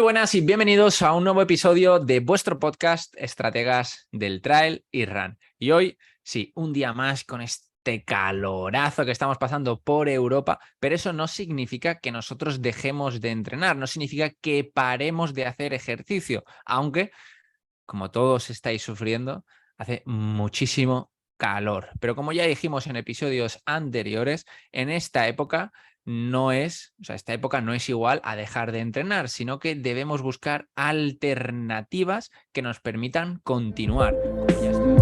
Muy buenas y bienvenidos a un nuevo episodio de vuestro podcast Estrategas del Trail y Run. Y hoy, sí, un día más con este calorazo que estamos pasando por Europa, pero eso no significa que nosotros dejemos de entrenar, no significa que paremos de hacer ejercicio, aunque, como todos estáis sufriendo, hace muchísimo calor. Pero como ya dijimos en episodios anteriores, en esta época esta época no es igual a dejar de entrenar, sino que debemos buscar alternativas que nos permitan continuar. Como ya estoy...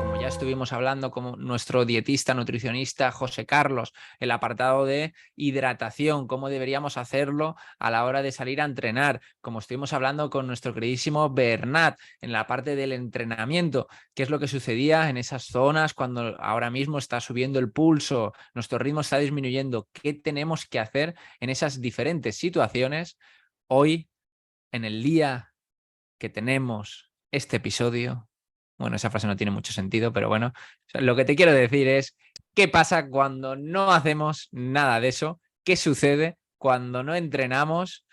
Como ya estuvimos hablando con nuestro dietista, nutricionista José Carlos, el apartado de hidratación, cómo deberíamos hacerlo a la hora de salir a entrenar, como estuvimos hablando con nuestro queridísimo Bernat en la parte del entrenamiento, qué es lo que sucedía en esas zonas cuando ahora mismo está subiendo el pulso, nuestro ritmo está disminuyendo, qué tenemos que hacer en esas diferentes situaciones. Hoy, en el día que tenemos este episodio, bueno, esa frase no tiene mucho sentido, pero bueno, lo que te quiero decir es, ¿qué pasa cuando no hacemos nada de eso? ¿Qué sucede cuando no entrenamos?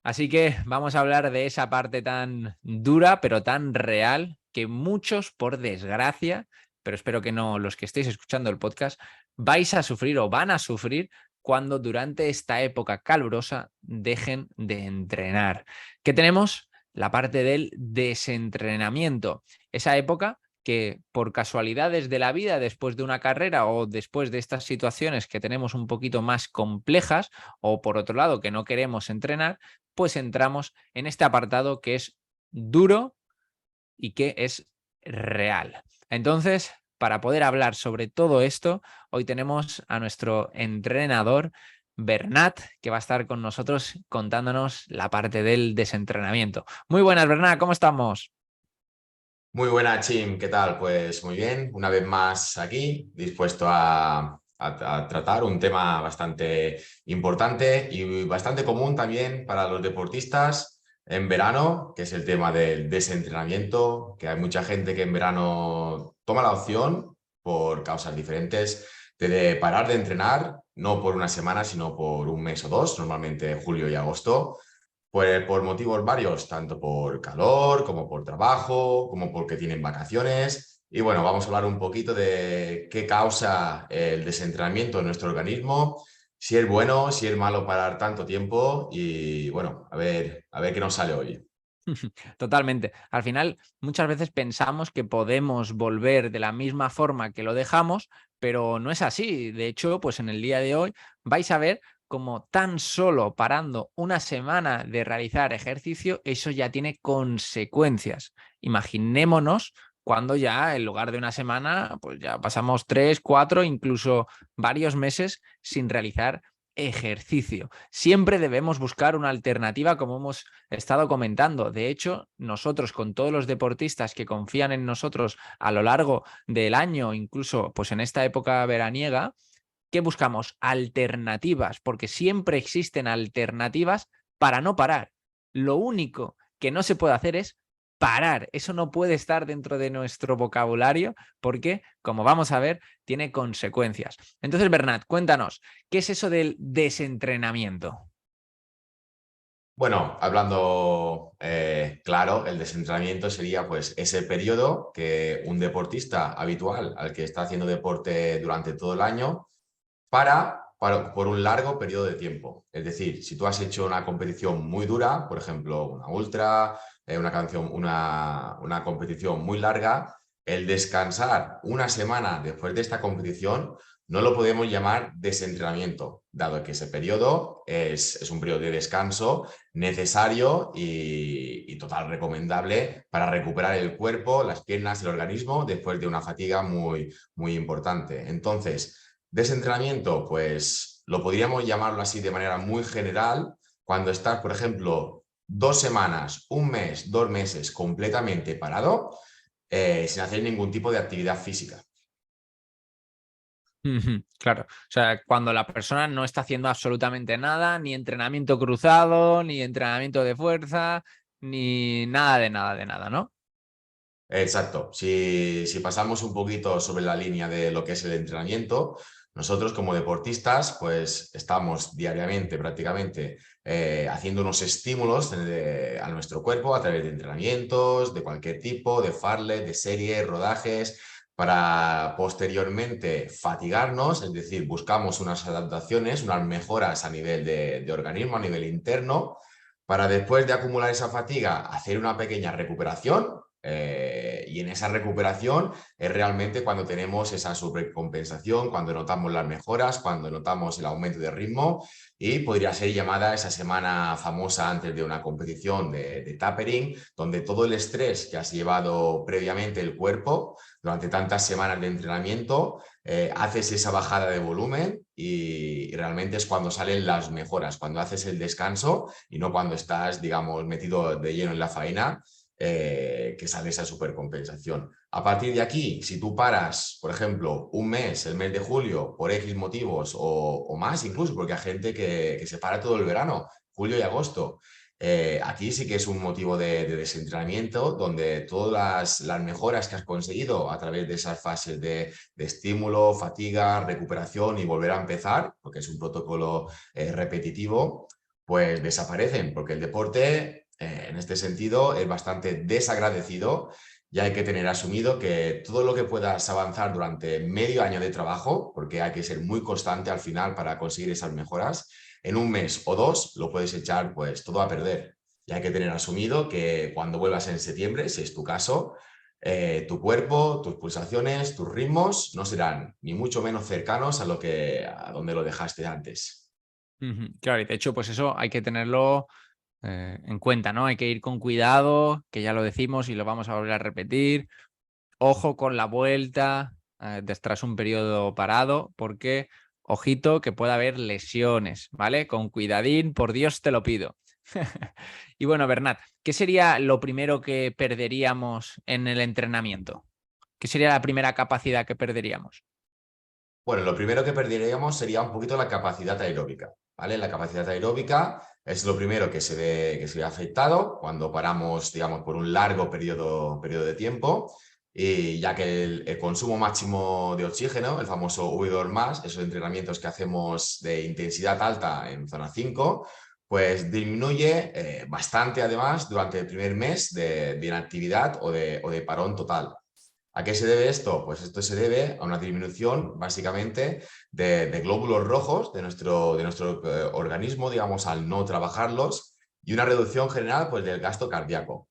Así que vamos a hablar de esa parte tan dura, pero tan real, que muchos, por desgracia, pero espero que no los que estéis escuchando el podcast, vais a sufrir o van a sufrir cuando durante esta época calurosa dejen de entrenar. ¿Qué tenemos? La parte del desentrenamiento. Esa época que por casualidades de la vida, después de una carrera o después de estas situaciones que tenemos un poquito más complejas, o por otro lado que no queremos entrenar, pues entramos en este apartado que es duro y que es real. Entonces, para poder hablar sobre todo esto, hoy tenemos a nuestro entrenador Bernat, que va a estar con nosotros contándonos la parte del desentrenamiento. Muy buenas, Bernat, ¿cómo estamos? Muy buena, Chim, ¿qué tal? Pues muy bien, una vez más aquí, dispuesto a tratar un tema bastante importante y bastante común también para los deportistas en verano, que es el tema del desentrenamiento, que hay mucha gente que en verano toma la opción, por causas diferentes, de parar de entrenar, no por una semana, sino por un mes o dos, normalmente julio y agosto. Pues por motivos varios, tanto por calor, como por trabajo, como porque tienen vacaciones. Y bueno, vamos a hablar un poquito de qué causa el desentrenamiento en nuestro organismo, si es bueno, si es malo parar tanto tiempo y bueno, a ver qué nos sale hoy. Totalmente. Al final, muchas veces pensamos que podemos volver de la misma forma que lo dejamos, pero no es así. De hecho, pues en el día de hoy vais a ver cómo tan solo parando una semana de realizar ejercicio, eso ya tiene consecuencias. Imaginémonos cuando ya en lugar de una semana, pues ya pasamos 3, 4, incluso varios meses sin realizar ejercicio. Siempre debemos buscar una alternativa, como hemos estado comentando. De hecho, nosotros con todos los deportistas que confían en nosotros a lo largo del año, incluso pues en esta época veraniega, ¿qué buscamos? Alternativas, porque siempre existen alternativas para no parar. Lo único que no se puede hacer es parar. Eso no puede estar dentro de nuestro vocabulario porque, como vamos a ver, tiene consecuencias. Entonces, Bernat, cuéntanos, ¿qué es eso del desentrenamiento? Bueno, hablando claro, el desentrenamiento sería pues ese periodo que un deportista habitual al que está haciendo deporte durante todo el año por un largo periodo de tiempo. Es decir, si tú has hecho una competición muy dura, por ejemplo, una ultra, una competición muy larga, el descansar una semana después de esta competición no lo podemos llamar desentrenamiento, dado que ese periodo es un periodo de descanso necesario y total recomendable para recuperar el cuerpo, las piernas, el organismo después de una fatiga muy importante. Entonces, desentrenamiento, pues lo podríamos llamarlo así de manera muy general, cuando estás, por ejemplo, 2 semanas, un mes, 2 meses completamente parado, sin hacer ningún tipo de actividad física. Ujú, claro, o sea, cuando la persona no está haciendo absolutamente nada, ni entrenamiento cruzado, ni entrenamiento de fuerza, ni nada de nada de nada, ¿no? Exacto. Si pasamos un poquito sobre la línea de lo que es el entrenamiento, nosotros como deportistas, pues estamos diariamente prácticamente haciendo unos estímulos a nuestro cuerpo a través de entrenamientos, de cualquier tipo, de fartlek, de series, rodajes, para posteriormente fatigarnos, es decir, buscamos unas adaptaciones, unas mejoras a nivel de organismo, a nivel interno, para después de acumular esa fatiga, hacer una pequeña recuperación. Y en esa recuperación es realmente cuando tenemos esa sobrecompensación, cuando notamos las mejoras, cuando notamos el aumento de ritmo, y podría ser llamada esa semana famosa antes de una competición de tapering, donde todo el estrés que has llevado previamente el cuerpo durante tantas semanas de entrenamiento, haces esa bajada de volumen y realmente es cuando salen las mejoras, cuando haces el descanso y no cuando estás, digamos, metido de lleno en la faena, que sale esa supercompensación. A partir de aquí, si tú paras, por ejemplo, un mes, el mes de julio, por X motivos o más incluso, porque hay gente que se para todo el verano, julio y agosto, aquí sí que es un motivo de desentrenamiento, donde todas las mejoras que has conseguido a través de esas fases de estímulo, fatiga, recuperación y volver a empezar, porque es un protocolo repetitivo, pues desaparecen, porque el deporte, en este sentido, es bastante desagradecido. Ya hay que tener asumido que todo lo que puedas avanzar durante medio año de trabajo, porque hay que ser muy constante al final para conseguir esas mejoras, en un mes o dos lo puedes echar pues todo a perder. Y hay que tener asumido que cuando vuelvas en septiembre, si es tu caso, tu cuerpo, tus pulsaciones, tus ritmos no serán ni mucho menos cercanos a donde lo dejaste antes. Ujú, claro, y de hecho, pues eso hay que tenerlo en cuenta, ¿no? Hay que ir con cuidado, que ya lo decimos y lo vamos a volver a repetir. Ojo con la vuelta tras un periodo parado, porque, ojito, que pueda haber lesiones, ¿vale? Con cuidadín, por Dios te lo pido. Y bueno, Bernat, ¿qué sería lo primero que perderíamos en el entrenamiento? ¿Qué sería la primera capacidad que perderíamos? Bueno, lo primero que perderíamos sería un poquito la capacidad aeróbica, ¿vale? La capacidad aeróbica es lo primero que se ve afectado cuando paramos, digamos, por un largo periodo de tiempo, y ya que el consumo máximo de oxígeno, el famoso V2+, esos entrenamientos que hacemos de intensidad alta en zona 5, pues disminuye bastante además durante el primer mes de inactividad o de parón total. ¿A qué se debe esto? Pues esto se debe a una disminución básicamente de glóbulos rojos de nuestro organismo, digamos, al no trabajarlos, y una reducción general pues, del gasto cardíaco.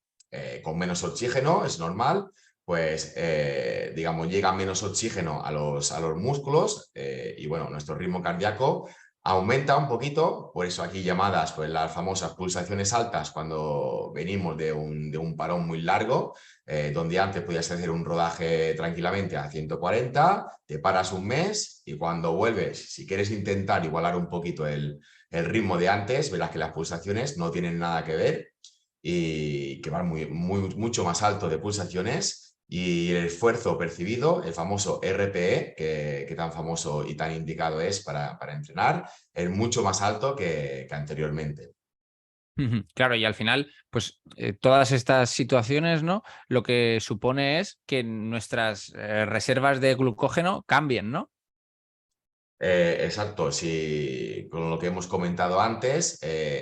Con menos oxígeno, es normal, pues digamos, llega menos oxígeno a los músculos, y bueno, nuestro ritmo cardíaco aumenta un poquito, por eso aquí llamadas pues, las famosas pulsaciones altas cuando venimos de un parón muy largo, donde antes podías hacer un rodaje tranquilamente a 140, te paras un mes y cuando vuelves, si quieres intentar igualar un poquito el ritmo de antes, verás que las pulsaciones no tienen nada que ver y que van mucho más alto de pulsaciones, y el esfuerzo percibido, el famoso RPE, que tan famoso y tan indicado es para entrenar, es mucho más alto que anteriormente. Ujú, claro, y al final, pues todas estas situaciones, ¿no? Lo que supone es que nuestras reservas de glucógeno cambien, ¿no? Exacto, sí, con lo que hemos comentado antes,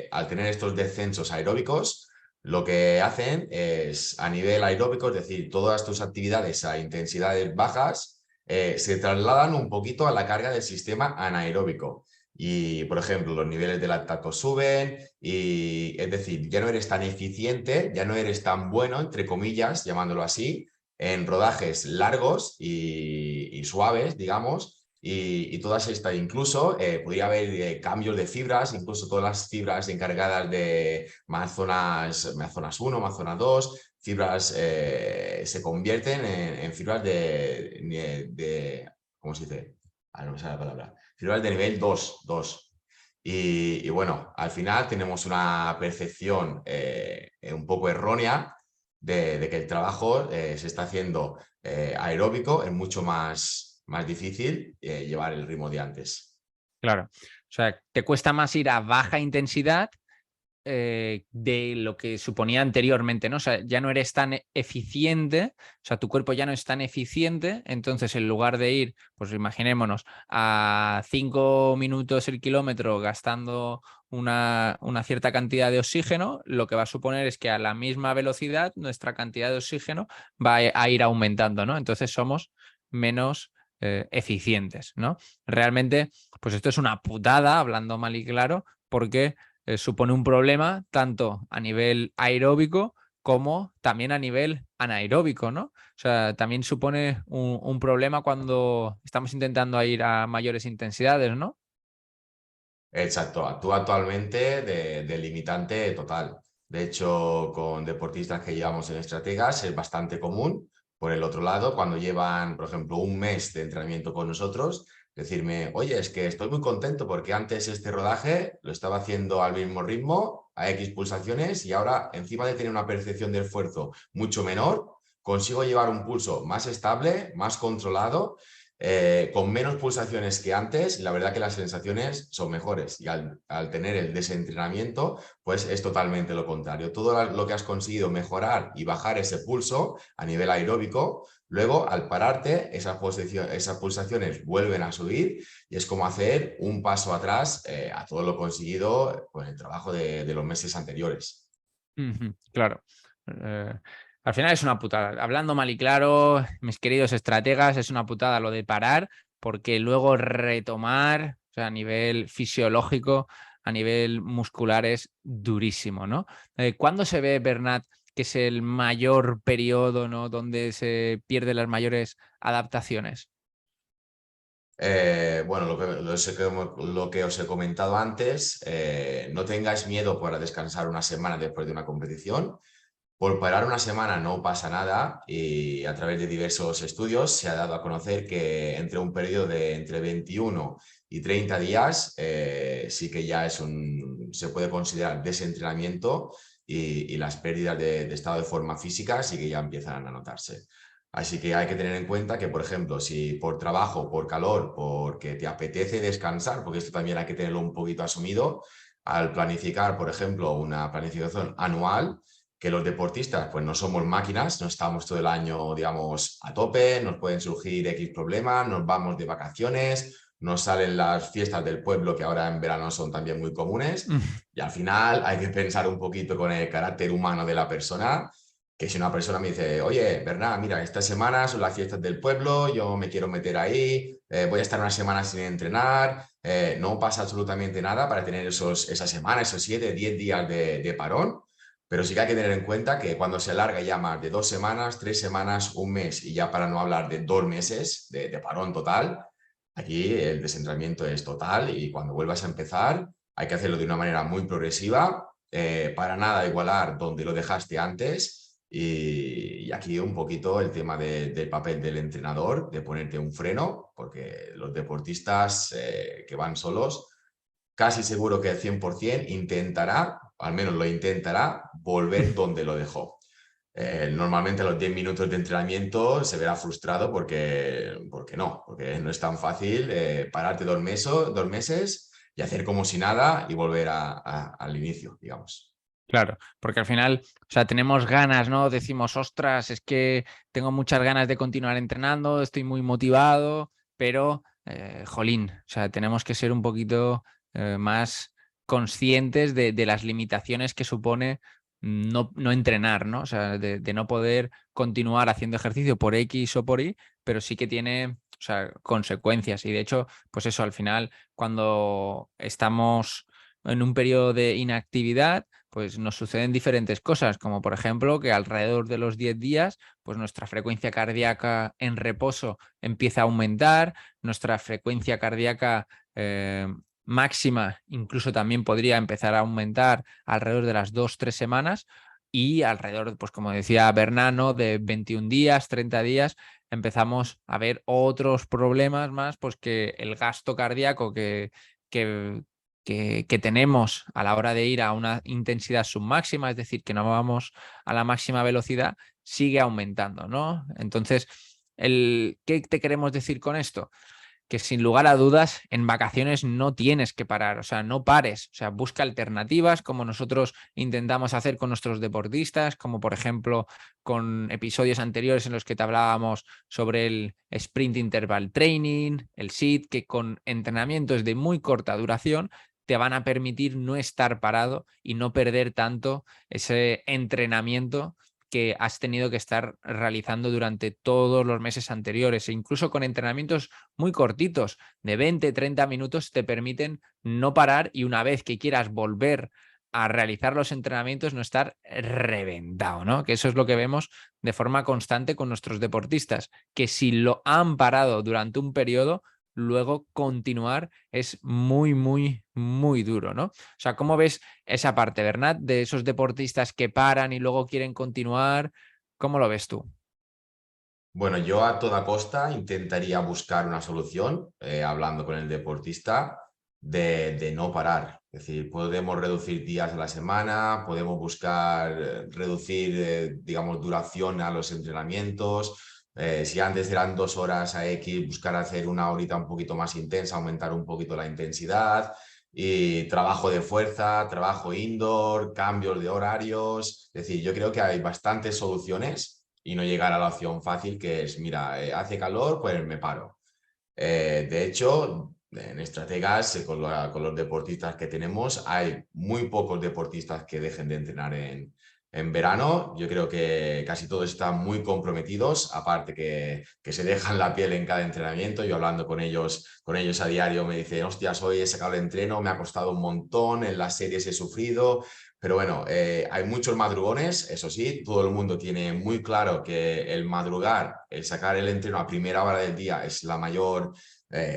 al tener estos descensos aeróbicos, lo que hacen es a nivel aeróbico, es decir, todas tus actividades a intensidades bajas, se trasladan un poquito a la carga del sistema anaeróbico. Y, por ejemplo, los niveles de lactato suben y, es decir, ya no eres tan eficiente, ya no eres tan bueno, entre comillas, llamándolo así, en rodajes largos y suaves, digamos, y todas estas, incluso podría haber cambios de fibras, incluso todas las fibras encargadas de más zonas 1, más zona 2, fibras se convierten en fibras ¿cómo se dice? Ah, no me sale la palabra. Fibras de nivel 2. Y bueno, al final tenemos una percepción un poco errónea de que el trabajo se está haciendo aeróbico, es mucho más más difícil llevar el ritmo de antes. Claro. O sea, te cuesta más ir a baja intensidad de lo que suponía anteriormente, ¿no? O sea, ya no eres tan eficiente, o sea, tu cuerpo ya no es tan eficiente, entonces en lugar de ir, pues imaginémonos, a 5 minutos el kilómetro gastando una cierta cantidad de oxígeno, lo que va a suponer es que a la misma velocidad nuestra cantidad de oxígeno va a ir aumentando, ¿no? Entonces somos menos eficientes, ¿no? Realmente, pues esto es una putada, hablando mal y claro, porque supone un problema tanto a nivel aeróbico como también a nivel anaeróbico, ¿no? O sea, también supone un problema cuando estamos intentando ir a mayores intensidades, ¿no? Exacto, actúa actualmente de limitante total. De hecho, con deportistas que llevamos en estrategas es bastante común. Por el otro lado, cuando llevan, por ejemplo, un mes de entrenamiento con nosotros, decirme, oye, es que estoy muy contento porque antes este rodaje lo estaba haciendo al mismo ritmo, a X pulsaciones, y ahora, encima de tener una percepción de esfuerzo mucho menor, consigo llevar un pulso más estable, más controlado, con menos pulsaciones que antes. La verdad que las sensaciones son mejores, y al tener el desentrenamiento, pues es totalmente lo contrario. Todo lo que has conseguido mejorar y bajar ese pulso a nivel aeróbico, luego al pararte, esas pulsaciones vuelven a subir, y es como hacer un paso atrás a todo lo conseguido con el trabajo de los meses anteriores. Claro. Eh, Al final es una putada. Hablando mal y claro, mis queridos estrategas, es una putada lo de parar, porque luego retomar, o sea, a nivel fisiológico, a nivel muscular, es durísimo, ¿no? ¿Cuándo se ve, Bernat, que es el mayor periodo, ¿no?, donde se pierden las mayores adaptaciones? Bueno, lo que os he comentado antes, no tengáis miedo para descansar una semana después de una competición. Por parar una semana no pasa nada, y a través de diversos estudios se ha dado a conocer que entre un periodo de entre 21 y 30 días sí que ya se puede considerar desentrenamiento, y las pérdidas de estado de forma física sí que ya empiezan a notarse. Así que hay que tener en cuenta que, por ejemplo, si por trabajo, por calor, porque te apetece descansar, porque esto también hay que tenerlo un poquito asumido, al planificar, por ejemplo, una planificación anual, que los deportistas pues no somos máquinas, no estamos todo el año, digamos, a tope, nos pueden surgir X problemas, nos vamos de vacaciones, nos salen las fiestas del pueblo, que ahora en verano son también muy comunes, y al final hay que pensar un poquito con el carácter humano de la persona, que si una persona me dice, oye, Bernat, mira, esta semana son las fiestas del pueblo, yo me quiero meter ahí, voy a estar una semana sin entrenar, no pasa absolutamente nada para tener esa semana, esos 7, 10 días de parón. Pero sí que hay que tener en cuenta que cuando se alarga ya más de 2 semanas, 3 semanas, un mes, y ya para no hablar de 2 meses de parón total, aquí el desentrenamiento es total, y cuando vuelvas a empezar hay que hacerlo de una manera muy progresiva, para nada igualar donde lo dejaste antes. Y aquí un poquito el tema del papel del entrenador, de ponerte un freno, porque los deportistas que van solos, casi seguro que el 100% intentará, al menos lo intentará, volver donde lo dejó. Normalmente a los 10 minutos de entrenamiento se verá frustrado porque no es tan fácil pararte 2 meses y hacer como si nada y volver al inicio, digamos. Claro, porque al final, o sea, tenemos ganas, ¿no? Decimos, ostras, es que tengo muchas ganas de continuar entrenando, estoy muy motivado, pero, jolín, o sea, tenemos que ser un poquito más conscientes de las limitaciones que supone no entrenar, ¿no? O sea, de no poder continuar haciendo ejercicio por X o por Y, pero sí que tiene, o sea, consecuencias. Y de hecho, pues eso, al final, cuando estamos en un periodo de inactividad, pues nos suceden diferentes cosas, como por ejemplo que alrededor de los 10 días, pues nuestra frecuencia cardíaca en reposo empieza a aumentar, nuestra frecuencia cardíaca máxima incluso también podría empezar a aumentar alrededor de las 2, 3 semanas, y alrededor, pues como decía Bernano, de 21 días, 30 días, empezamos a ver otros problemas más, pues que el gasto cardíaco que, que tenemos a la hora de ir a una intensidad submáxima, es decir, que no vamos a la máxima velocidad, sigue aumentando, ¿no? Entonces, ¿Qué te queremos decir con esto? Que sin lugar a dudas en vacaciones no tienes que parar, o sea, no pares, o sea, busca alternativas como nosotros intentamos hacer con nuestros deportistas, como por ejemplo con episodios anteriores en los que te hablábamos sobre el sprint interval training, el SIT, que con entrenamientos de muy corta duración te van a permitir no estar parado y no perder tanto ese entrenamiento que has tenido que estar realizando durante todos los meses anteriores, e incluso con entrenamientos muy cortitos, de 20, 30 minutos, te permiten no parar y una vez que quieras volver a realizar los entrenamientos no estar reventado, ¿no? Que eso es lo que vemos de forma constante con nuestros deportistas, que si lo han parado durante un periodo, luego continuar es muy, muy, muy duro, ¿no? O sea, ¿cómo ves esa parte, Bernat, de esos deportistas que paran y luego quieren continuar? ¿Cómo lo ves tú? Bueno, yo a toda costa intentaría buscar una solución, hablando con el deportista, de no parar. Es decir, podemos reducir días a la semana, podemos buscar reducir, digamos, duración a los entrenamientos. Si antes eran 2 horas a X, buscar hacer una horita un poquito más intensa, aumentar un poquito la intensidad. Y trabajo de fuerza, trabajo indoor, cambios de horarios. Es decir, yo creo que hay bastantes soluciones y no llegar a la opción fácil que es, mira, hace calor, pues me paro. De hecho, en estrategas, con los deportistas que tenemos, hay muy pocos deportistas que dejen de entrenar en verano. Yo creo que casi todos están muy comprometidos, aparte que se dejan la piel en cada entrenamiento. Yo hablando con ellos a diario me dicen, hostias, hoy he sacado el entreno, me ha costado un montón, en las series he sufrido. Pero bueno, hay muchos madrugones, eso sí, todo el mundo tiene muy claro que el madrugar, el sacar el entreno a primera hora del día es la mayor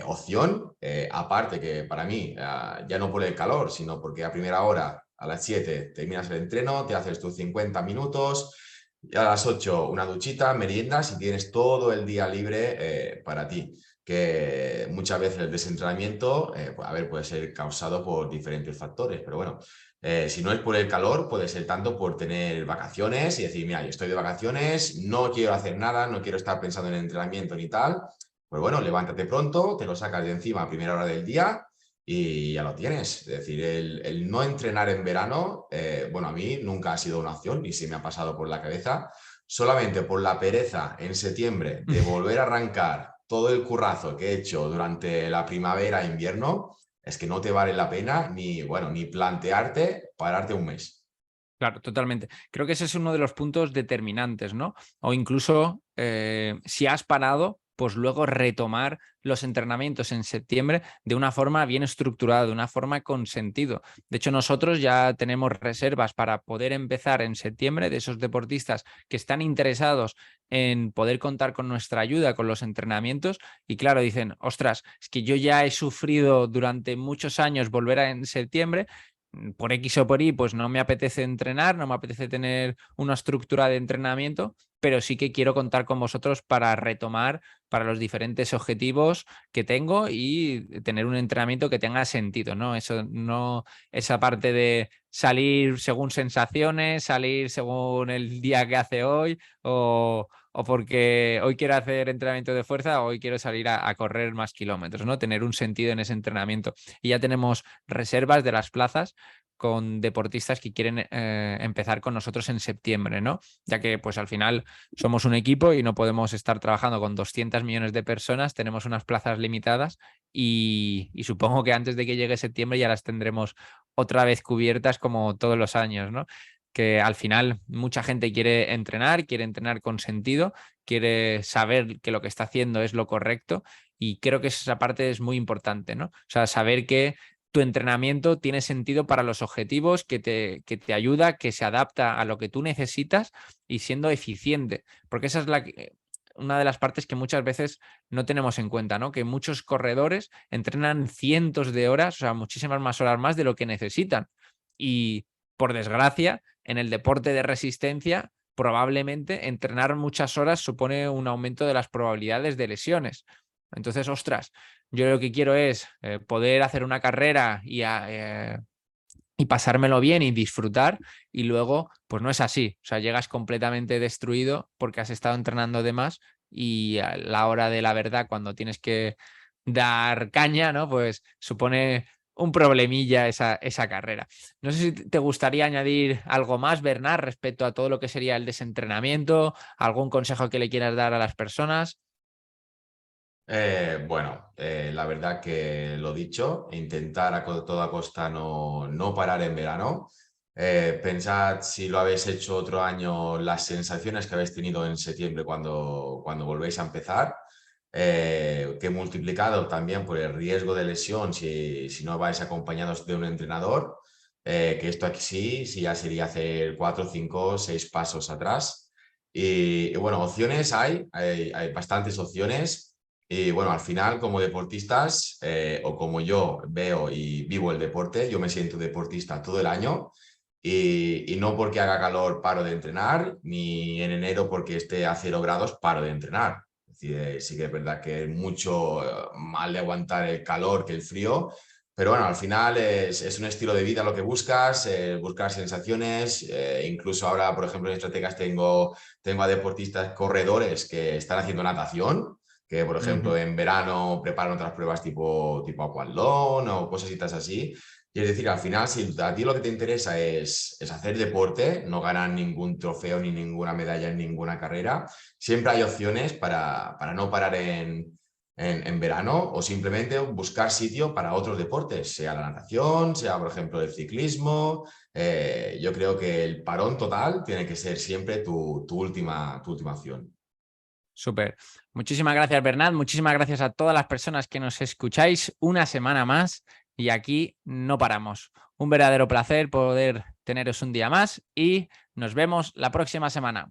opción. Aparte que para mí, ya no por el calor, sino porque a primera hora, a las 7 terminas el entreno, te haces tus 50 minutos, y a las 8 una duchita, meriendas y tienes todo el día libre para ti. Que muchas veces el desentrenamiento, pues, a ver, puede ser causado por diferentes factores, pero bueno, si no es por el calor, puede ser tanto por tener vacaciones y decir, mira, yo estoy de vacaciones, no quiero hacer nada, no quiero estar pensando en el entrenamiento ni tal. Pues bueno, levántate pronto, te lo sacas de encima a primera hora del día y ya lo tienes. Es decir, el no entrenar en verano, bueno, a mí nunca ha sido una opción, ni se me ha pasado por la cabeza, solamente por la pereza en septiembre de volver a arrancar todo el currazo que he hecho durante la primavera e invierno, es que no te vale la pena ni, bueno, ni plantearte pararte un mes. Claro, totalmente. Creo que ese es uno de los puntos determinantes, ¿no? O incluso si has parado, pues luego retomar los entrenamientos en septiembre de una forma bien estructurada, de una forma con sentido. De hecho, nosotros ya tenemos reservas para poder empezar en septiembre de esos deportistas que están interesados en poder contar con nuestra ayuda, con los entrenamientos. Y claro, dicen, ostras, es que yo ya he sufrido durante muchos años volver en septiembre. Por X o por Y, pues no me apetece entrenar, no me apetece tener una estructura de entrenamiento, pero sí que quiero contar con vosotros para retomar para los diferentes objetivos que tengo y tener un entrenamiento que tenga sentido, ¿no? Eso no, esa parte de salir según sensaciones, salir según el día que hace hoy, o porque hoy quiero hacer entrenamiento de fuerza o hoy quiero salir a correr más kilómetros, ¿no? Tener un sentido en ese entrenamiento. Y ya tenemos reservas de las plazas con deportistas que quieren empezar con nosotros en septiembre, ¿no? Ya que pues al final somos un equipo y no podemos estar trabajando con 200 millones de personas, tenemos unas plazas limitadas y supongo que antes de que llegue septiembre ya las tendremos otra vez cubiertas como todos los años, ¿no? Que al final mucha gente quiere entrenar con sentido, quiere saber que lo que está haciendo es lo correcto y creo que esa parte es muy importante, ¿no? O sea, saber que tu entrenamiento tiene sentido para los objetivos, que te ayuda, que se adapta a lo que tú necesitas y siendo eficiente, porque esa es una de las partes que muchas veces no tenemos en cuenta, ¿no? Que muchos corredores entrenan cientos de horas, o sea, muchísimas más horas más de lo que necesitan. Y por desgracia, en el deporte de resistencia, probablemente entrenar muchas horas supone un aumento de las probabilidades de lesiones. Entonces, ostras, yo lo que quiero es poder hacer una carrera y pasármelo bien y disfrutar, y luego, pues no es así. O sea, llegas completamente destruido porque has estado entrenando de más y a la hora de la verdad, cuando tienes que dar caña, ¿no? Pues supone un problemilla esa carrera. No sé si te gustaría añadir algo más, Bernat, respecto a todo lo que sería el desentrenamiento, algún consejo que le quieras dar a las personas. La verdad que lo dicho, intentar toda costa no parar en verano. Pensad si lo habéis hecho otro año, las sensaciones que habéis tenido en septiembre cuando volvéis a empezar, que multiplicado también por el riesgo de lesión si no vais acompañados de un entrenador, que esto aquí sí ya sería hacer 4, 5, 6 pasos atrás. Y bueno, opciones hay bastantes opciones. Y bueno, al final, como deportistas, o como yo veo y vivo el deporte, yo me siento deportista todo el año y no porque haga calor paro de entrenar, ni en enero porque esté a 0 grados paro de entrenar. Es decir, sí que es verdad que es mucho mal de aguantar el calor que el frío, pero bueno, al final es un estilo de vida lo que buscas, buscar sensaciones. Incluso ahora, por ejemplo, en estrategas tengo a deportistas corredores que están haciendo natación, que por ejemplo Ujú. en verano preparan otras pruebas tipo aquatlón o cositas así. Y es decir, al final, si a ti lo que te interesa es hacer deporte, no ganar ningún trofeo ni ninguna medalla en ninguna carrera, siempre hay opciones para no parar en verano, o simplemente buscar sitio para otros deportes, sea la natación, sea por ejemplo el ciclismo. Yo creo que el parón total tiene que ser siempre tu última opción. Súper. Muchísimas gracias, Bernat. Muchísimas gracias a todas las personas que nos escucháis una semana más y aquí no paramos. Un verdadero placer poder teneros un día más y nos vemos la próxima semana.